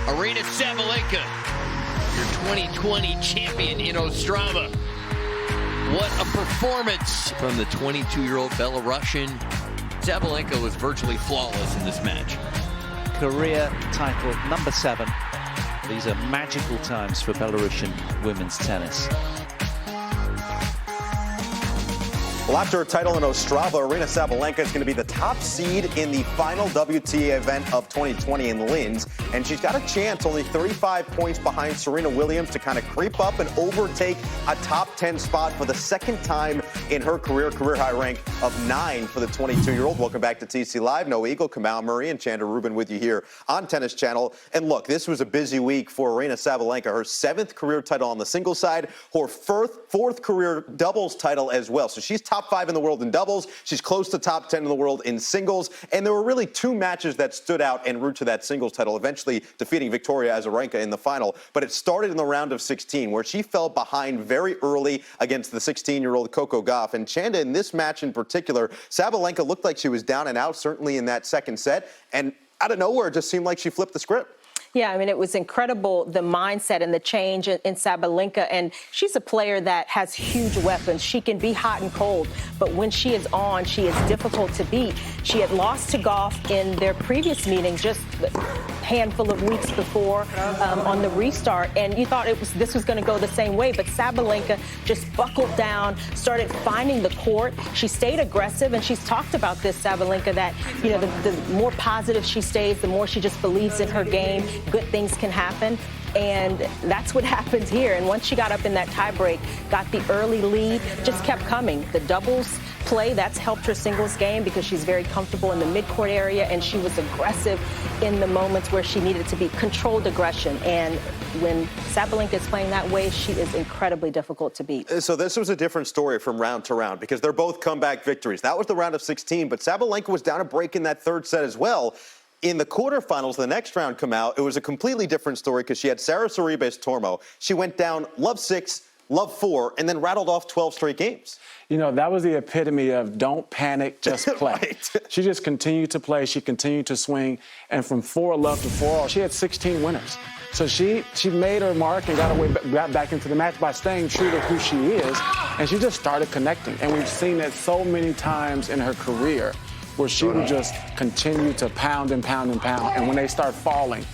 Aryna Sabalenka, your 2020 champion in Ostrava. What a performance from the 22-year-old Belarusian. Sabalenka was virtually flawless in this match. Career title number 7. These are magical times for Belarusian women's tennis. Well, after her title in Ostrava, Aryna Sabalenka is going to be the top seed in the final WTA event of 2020 in Linz. And she's got a chance, only 35 points behind Serena Williams, to kind of creep up and overtake a top 10 spot for the second time in her career high rank of 9 for the 22-year-old. Welcome back to TC Live. Noah Eagle, Kamau Murray, and Chandra Rubin with you here on Tennis Channel. And look, this was a busy week for Aryna Sabalenka. Her 7th career title on the singles side, her 4th career doubles title as well. So she's top 5 in the world in doubles. She's close to top 10 in the world in singles. And there were really 2 matches that stood out en route to that singles title, eventually defeating Victoria Azarenka in the final. But it started in the round of 16, where she fell behind very early against the 16-year-old Coco Gauff. And Chanda, in this match in particular, Sabalenka looked like she was down and out, certainly in that second set. And out of nowhere, it just seemed like she flipped the script. Yeah, I mean, it was incredible, the mindset and the change in Sabalenka. And she's a player that has huge weapons. She can be hot and cold, but when she is on, she is difficult to beat. She had lost to Gauff in their previous meeting just a handful of weeks before on the restart. And you thought this was going to go the same way, but Sabalenka just buckled down, started finding the court. She stayed aggressive, and she's talked about this, Sabalenka, that, you know, the more positive she stays, the more she just believes in her game. Good things can happen, and that's what happens here. And once she got up in that tiebreak, got the early lead, just kept coming. The doubles play, that's helped her singles game because she's very comfortable in the midcourt area, and she was aggressive in the moments where she needed to be. Controlled aggression. And when Sabalenka is playing that way, she is incredibly difficult to beat. So this was a different story from round to round because they're both comeback victories. That was the round of 16, but Sabalenka was down a break in that third set as well. In the quarterfinals, the next round come out, it was a completely different story because she had Sara Sorribes Tormo. She went down love 6, love 4, and then rattled off 12 straight games. You know, that was the epitome of don't panic, just play. Right. She just continued to play. She continued to swing. And from 4-love to 4-all, she had 16 winners. So she made her mark and got back into the match by staying true to who she is. And she just started connecting. And we've seen that so many times in her career, where she would just continue to pound and pound and pound. And when they start falling,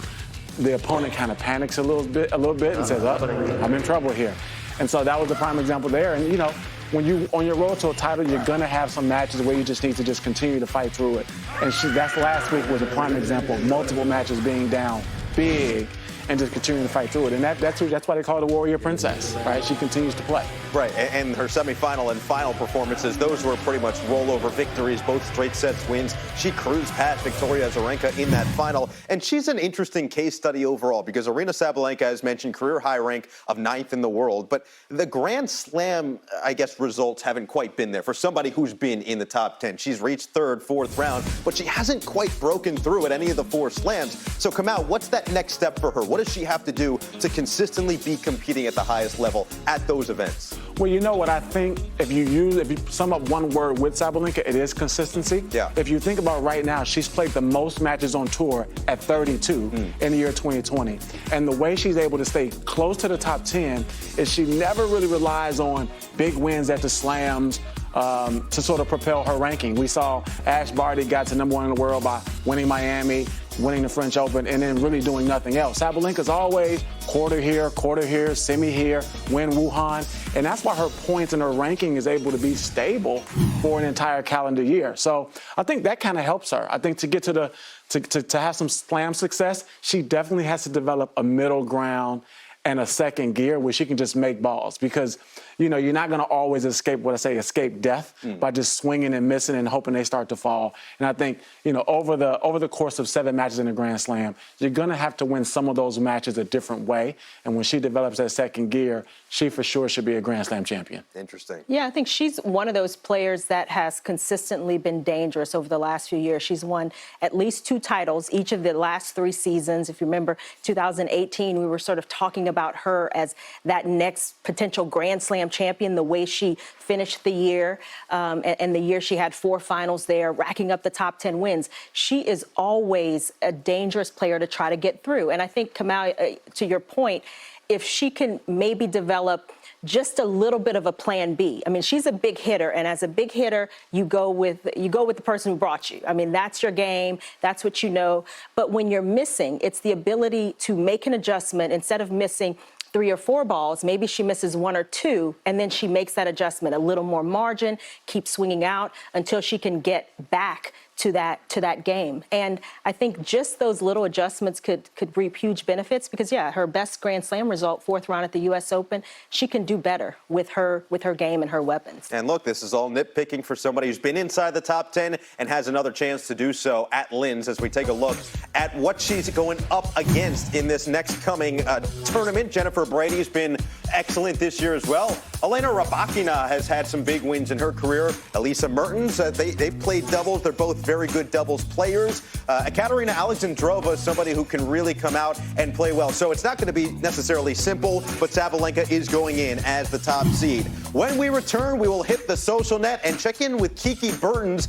the opponent kind of panics a little bit and says, oh, I'm in trouble here. And so that was the prime example there. And, you know, when you on your road to a title, you're going to have some matches where you just need to just continue to fight through it. And that's last week was a prime example of multiple matches being down big and just continuing to fight through it. And that's why they call her the Warrior Princess, right? She continues to play. Right, and her semifinal and final performances, those were pretty much rollover victories, both straight sets wins. She cruised past Victoria Azarenka in that final. And she's an interesting case study overall because Aryna Sabalenka, as mentioned, career high rank of 9th in the world. But the Grand Slam, I guess, results haven't quite been there for somebody who's been in the top 10. She's reached 3rd, 4th round, but she hasn't quite broken through at any of the 4 slams. So, Kamau, what's that next step for her? What does she have to do to consistently be competing at the highest level at those events? Well, you know what I think, if you sum up one word with Sabalenka, it is consistency. Yeah. If you think about right now, she's played the most matches on tour at 32 in the year 2020. And the way she's able to stay close to the top 10 is she never really relies on big wins at the slams to sort of propel her ranking. We saw Ash Barty got to #1 in the world by winning Miami, winning the French Open, and then really doing nothing else. Sabalenka's always quarter here, semi here, win Wuhan. And that's why her points and her ranking is able to be stable for an entire calendar year. So I think that kind of helps her. I think to get to have some slam success, she definitely has to develop a middle ground and a second gear where she can just make balls because, you know, you're not going to always escape death by just swinging and missing and hoping they start to fall. And I think, you know, over the course of 7 matches in the Grand Slam, you're going to have to win some of those matches a different way. And when she develops that second gear, she for sure should be a Grand Slam champion. Interesting. Yeah, I think she's one of those players that has consistently been dangerous over the last few years. She's won at least 2 titles each of the last 3 seasons. If you remember 2018, we were sort of talking about her as that next potential Grand Slam champion, the way she finished the year and the year she had 4 finals there, racking up the top 10 wins. She is always a dangerous player to try to get through. And I think, Kamal, to your point, if she can maybe develop just a little bit of a plan B. I mean, she's a big hitter, and as a big hitter, you go with the person who brought you. I mean, that's your game, that's what you know. But when you're missing, it's the ability to make an adjustment. Instead of missing 3 or 4 balls, maybe she misses 1 or 2, and then she makes that adjustment, a little more margin, keeps swinging out until she can get back to that game. And I think just those little adjustments could reap huge benefits because, yeah, her best Grand Slam result, 4th round at the U.S. Open, she can do better with her game and her weapons. And look, this is all nitpicking for somebody who's been inside the top 10 and has another chance to do so at Linz as we take a look at what she's going up against in this next coming tournament. Jennifer Brady's been excellent this year as well. Aryna has had some big wins in her career. Elisa Mertens, they've played doubles. They're both very good doubles players. Katerina Alexandrova is somebody who can really come out and play well. So it's not going to be necessarily simple, but Sabalenka is going in as the top seed. When we return, we will hit the social net and check in with Kiki Bertens.